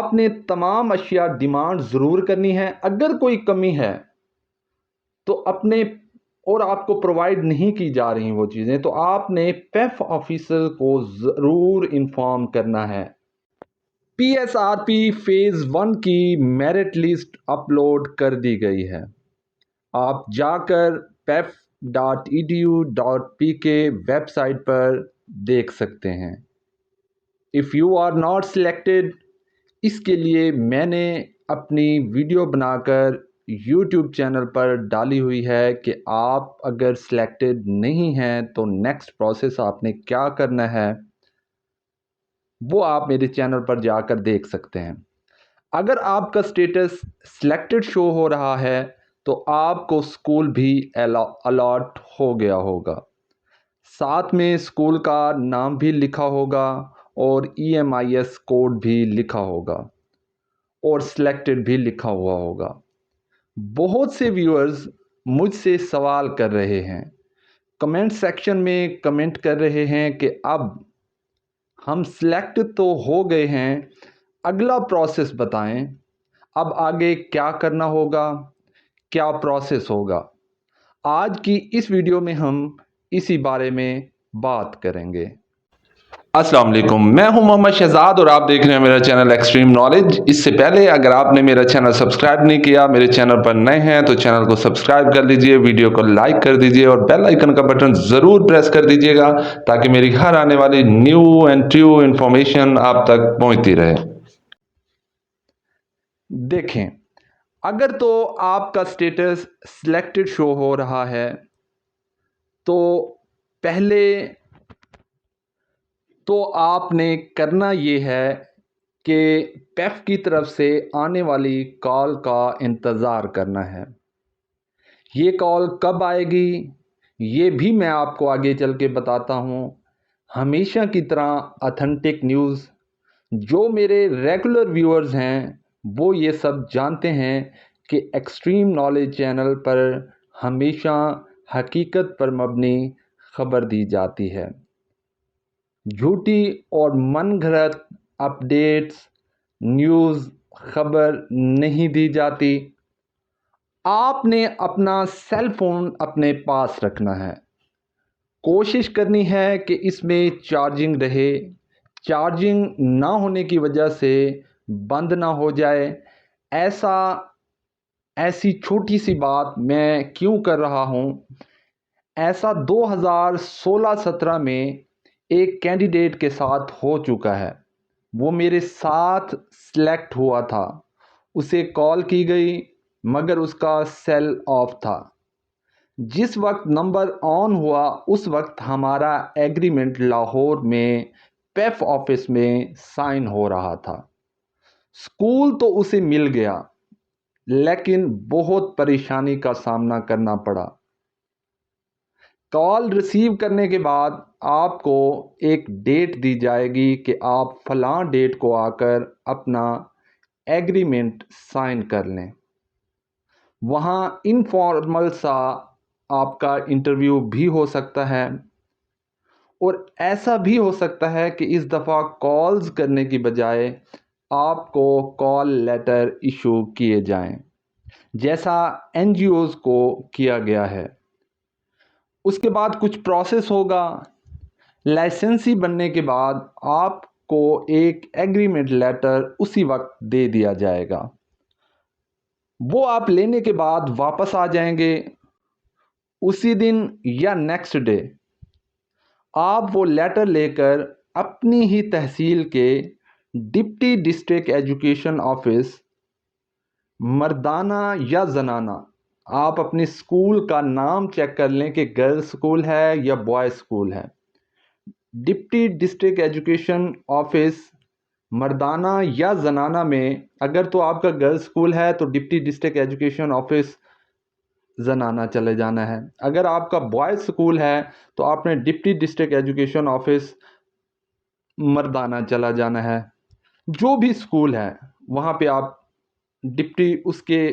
आपने तमाम अशिया डिमांड ज़रूर करनी है। अगर कोई कमी है तो अपने और आपको प्रोवाइड नहीं की जा रही वो चीज़ें, तो आपने पेफ ऑफिसर को ज़रूर इन्फॉर्म करना है। पीएसआरपी फेज़ 1 की मेरिट लिस्ट अपलोड कर दी गई है। आप जाकर pef.edu.pk वेबसाइट पर देख सकते हैं। If you are not selected, इसके लिए मैंने अपनी वीडियो बनाकर YouTube चैनल पर डाली हुई है कि आप अगर सिलेक्टेड नहीं हैं तो नेक्स्ट प्रोसेस आपने क्या करना है, वो आप मेरे चैनल पर जाकर देख सकते हैं। अगर आपका स्टेटस सिलेक्टेड शो हो रहा है तो आपको स्कूल भी अलॉट हो गया होगा। साथ में स्कूल का नाम भी लिखा होगा और EMIS कोड भी लिखा होगा और सिलेक्टेड भी लिखा हुआ होगा। बहुत से व्यूअर्स मुझसे सवाल कर रहे हैं, कमेंट सेक्शन में कमेंट कर रहे हैं कि अब हम सिलेक्ट तो हो गए हैं, अगला प्रोसेस बताएं, अब आगे क्या करना होगा, क्या प्रोसेस होगा। आज की इस वीडियो में हम इसी बारे में बात करेंगे। अस्सलाम वालेकुम, मैं हूं मोहम्मद शहजाद और आप देख रहे हैं मेरा चैनल एक्सट्रीम नॉलेज। इससे पहले अगर आपने मेरा चैनल सब्सक्राइब नहीं किया, मेरे चैनल पर नए हैं तो चैनल को सब्सक्राइब कर लीजिए, वीडियो को लाइक कर दीजिए और बेल आइकन का बटन ज़रूर प्रेस कर दीजिएगा ताकि मेरी हर आने वाली न्यू एंड ट्रू इंफॉर्मेशन आप तक पहुंचती रहे। देखें, अगर तो आपका स्टेटस सिलेक्टेड शो हो रहा है तो पहले तो आपने करना ये है कि पेफ की तरफ से आने वाली कॉल का इंतज़ार करना है। ये कॉल कब आएगी ये भी मैं आपको आगे चल के बताता हूँ। हमेशा की तरह ऑथेंटिक न्यूज़, जो मेरे रेगुलर व्यूअर्स हैं वो ये सब जानते हैं कि एक्सट्रीम नॉलेज चैनल पर हमेशा हकीकत पर मबनी खबर दी जाती है। झूठी और मनगढ़ंत अपडेट्स, न्यूज़, खबर नहीं दी जाती। आपने अपना सेल फ़ोन अपने पास रखना है। कोशिश करनी है कि इसमें चार्जिंग रहे, चार्जिंग ना होने की वजह से बंद ना हो जाए। ऐसी छोटी सी बात मैं क्यों कर रहा हूँ, ऐसा 2016-17 में एक कैंडिडेट के साथ हो चुका है। वो मेरे साथ सिलेक्ट हुआ था, उसे कॉल की गई मगर उसका सेल ऑफ था। जिस वक्त नंबर ऑन हुआ उस वक्त हमारा एग्रीमेंट लाहौर में पेफ ऑफिस में साइन हो रहा था। स्कूल तो उसे मिल गया लेकिन बहुत परेशानी का सामना करना पड़ा। कॉल रिसीव करने के बाद आपको एक डेट दी जाएगी कि आप फलां डेट को आकर अपना एग्रीमेंट साइन कर लें। वहाँ इनफॉर्मल सा आपका इंटरव्यू भी हो सकता है और ऐसा भी हो सकता है कि इस दफ़ा कॉल्स करने की बजाय आपको कॉल लेटर इशू किए जाएं, जैसा NGOs को किया गया है। उसके बाद कुछ प्रोसेस होगा। लाइसेंसी बनने के बाद आपको एक एग्रीमेंट लेटर उसी वक्त दे दिया जाएगा। वो आप लेने के बाद वापस आ जाएंगे उसी दिन या नेक्स्ट डे। आप वो लेटर लेकर अपनी ही तहसील के डिप्टी डिस्ट्रिक्ट एजुकेशन ऑफिस, मर्दाना या जनाना, आप अपने स्कूल का नाम चेक कर लें कि गर्ल्स स्कूल है या बॉयज़ स्कूल है। डिप्टी डिस्ट्रिक्ट एजुकेशन ऑफिस मर्दाना या जनाना में, अगर तो आपका गर्ल्स स्कूल है तो डिप्टी डिस्ट्रिक्ट एजुकेशन ऑफिस जनाना चले जाना है। अगर आपका बॉयज़ स्कूल है तो आपने डिप्टी डिस्ट्रिक्ट एजुकेशन ऑफिस मर्दाना चला जाना है। जो भी स्कूल है वहाँ पे आप डिप्टी उसके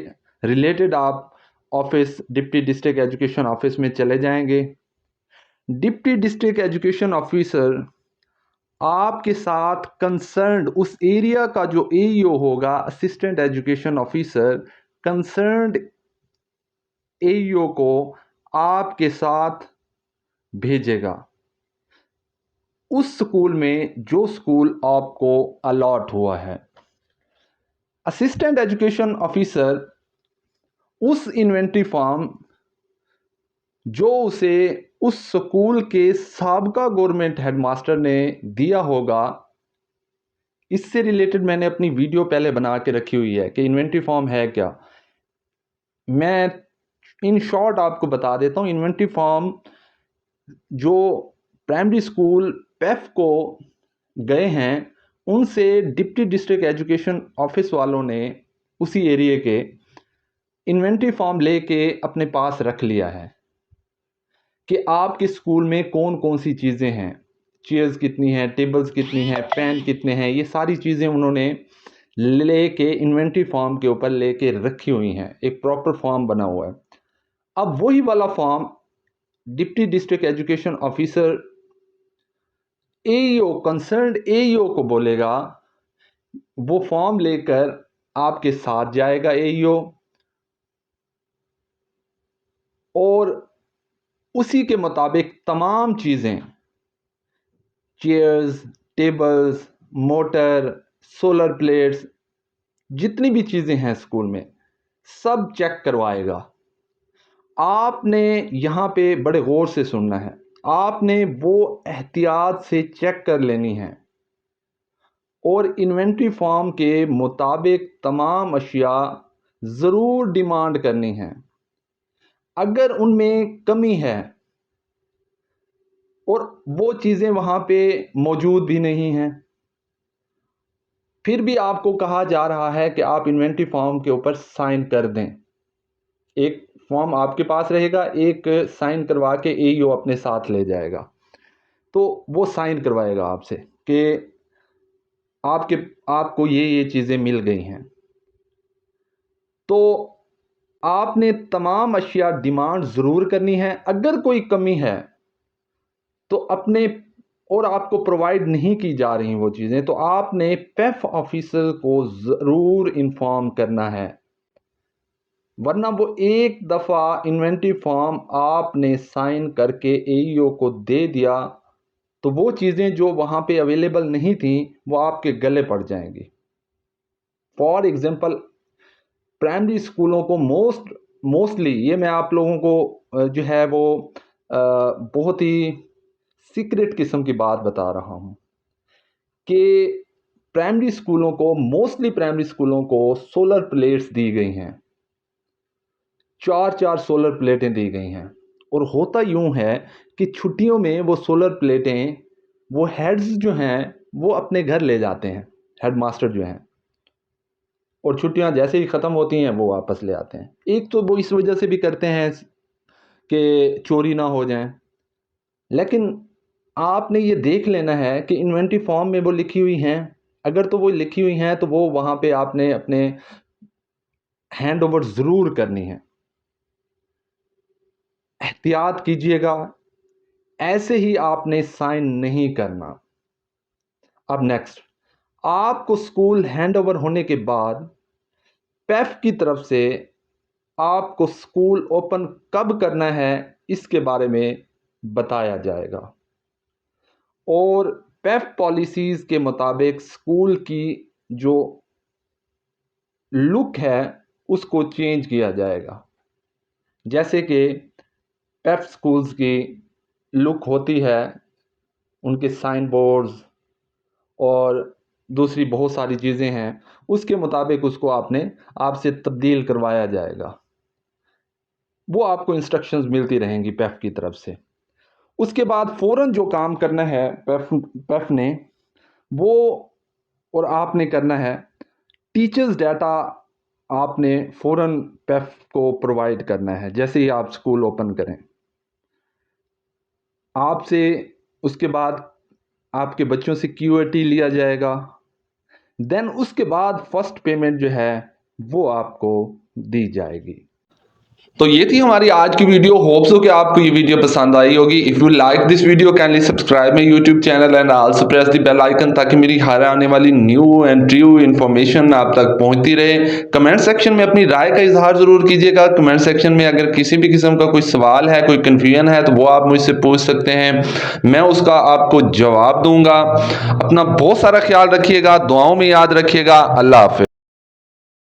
रिलेटेड आप office deputy district education office में चले जाएंगे। डिप्टी डिस्ट्रिक्ट एजुकेशन ऑफिसर आपके साथ कंसर्न्ड उस एरिया का जो एईओ होगा, assistant education officer, concerned AEO को आपके साथ भेजेगा उस स्कूल में जो स्कूल आपको अलॉट हुआ है। असिस्टेंट एजुकेशन ऑफिसर उस इन्वेंट्री फॉर्म जो उसे उस स्कूल के साबका गवर्नमेंट हेडमास्टर ने दिया होगा, इससे रिलेटेड मैंने अपनी वीडियो पहले बना के रखी हुई है कि इन्वेंट्री फॉर्म है क्या। मैं इन शॉर्ट आपको बता देता हूँ। इन्वेंट्री फॉर्म जो प्राइमरी स्कूल पेफ को गए हैं, उनसे डिप्टी डिस्ट्रिक्ट एजुकेशन ऑफिस वालों ने उसी एरिया के इन्वेंट्री फॉर्म लेके अपने पास रख लिया है कि आपके स्कूल में कौन कौन सी चीज़ें हैं, चेयर्स कितनी हैं, टेबल्स कितनी हैं, पेन कितने हैं, ये सारी चीज़ें उन्होंने लेके इन्वेंट्री फॉर्म के ऊपर लेके रखी हुई हैं। एक प्रॉपर फॉर्म बना हुआ है। अब वही वाला form deputy district education officer AEO, concerned AEO को बोलेगा, वो फॉर्म लेकर आपके साथ जाएगा एईओ, और उसी के मुताबिक तमाम चीज़ें, chairs, tables, motor, solar plates, जितनी भी चीज़ें हैं स्कूल में, सब चेक करवाएगा। आपने यहाँ पे बड़े गौर से सुनना है, आपने वो एहतियात से चेक कर लेनी है और इन्वेंट्री फॉर्म के मुताबिक तमाम अशिया ज़रूर डिमांड करनी है। अगर उनमें कमी है और वो चीज़ें वहाँ पे मौजूद भी नहीं हैं, फिर भी आपको कहा जा रहा है कि आप इन्वेंट्री फॉर्म के ऊपर साइन कर दें। एक फॉर्म आपके पास रहेगा, एक साइन करवा के एईओ अपने साथ ले जाएगा, तो वो साइन करवाएगा आपसे कि आपको ये चीज़ें मिल गई हैं। तो आपने तमाम अशिया डिमांड ज़रूर करनी है। अगर कोई कमी है तो अपने और आपको प्रोवाइड नहीं की जा रही वो चीज़ें, तो आपने पेफ ऑफिसर को ज़रूर इन्फॉर्म करना है, वरना वो एक दफ़ा इन्वेंट्री फॉर्म आपने साइन करके एईओ को दे दिया तो वो चीज़ें जो वहाँ पे अवेलेबल नहीं थी वो आपके गले पड़ जाएंगी। फॉर एग्ज़ाम्पल, प्राइमरी स्कूलों को मोस्टली, ये मैं आप लोगों को जो है वो बहुत ही सीक्रेट किस्म की बात बता रहा हूँ कि मोस्टली प्राइमरी स्कूलों को सोलर प्लेट्स दी गई हैं, 4 सोलर प्लेटें दी गई हैं। और होता यूं है कि छुट्टियों में वो सोलर प्लेटें वो हेड्स जो हैं वो अपने घर ले जाते हैं, हेडमास्टर जो हैं, और छुट्टियां जैसे ही ख़त्म होती हैं वो वापस ले आते हैं। एक तो वो इस वजह से भी करते हैं कि चोरी ना हो जाए, लेकिन आपने ये देख लेना है कि इन्वेंट्री फॉर्म में वो लिखी हुई हैं। अगर तो वो लिखी हुई हैं तो वो वहाँ पे आपने अपने हैंड ओवर ज़रूर करनी है। एहतियात कीजिएगा, ऐसे ही आपने साइन नहीं करना। अब नेक्स्ट, आपको स्कूल हैंड ओवर होने के बाद पेफ की तरफ से आपको स्कूल ओपन कब करना है इसके बारे में बताया जाएगा, और पेफ पॉलिसीज़ के मुताबिक स्कूल की जो लुक है उसको चेंज किया जाएगा। जैसे कि पेफ स्कूल्स की लुक होती है, उनके साइन बोर्ड्स और दूसरी बहुत सारी चीज़ें हैं, उसके मुताबिक उसको आपसे तब्दील करवाया जाएगा। वो आपको इंस्ट्रक्शंस मिलती रहेंगी पेफ की तरफ से। उसके बाद फ़ौरन जो काम करना है पेफ ने वो और आपने करना है, टीचर्स डाटा आपने फ़ौरन पेफ को प्रोवाइड करना है जैसे ही आप स्कूल ओपन करें। आपसे उसके बाद आपके बच्चों से क्यूएटी लिया जाएगा, देन उसके बाद फर्स्ट पेमेंट जो है वो आपको दी जाएगी। तो ये थी हमारी आज की वीडियो। होप सो कि आपको ये वीडियो पसंद आई होगी। If you like this video kindly subscribe my YouTube channel and also press the bell icon, ताकि मेरी हर आने वाली न्यू एंड ट्रू इन्फॉर्मेशन आप तक पहुंचती रहे। कमेंट सेक्शन में अपनी राय का इजहार जरूर कीजिएगा। कमेंट सेक्शन में अगर किसी भी किस्म का कोई सवाल है, कोई कन्फ्यूजन है, तो वो आप मुझसे पूछ सकते हैं, मैं उसका आपको जवाब दूंगा। अपना बहुत सारा ख्याल रखिएगा, दुआओं में याद रखिएगा। अल्लाह हाफिज।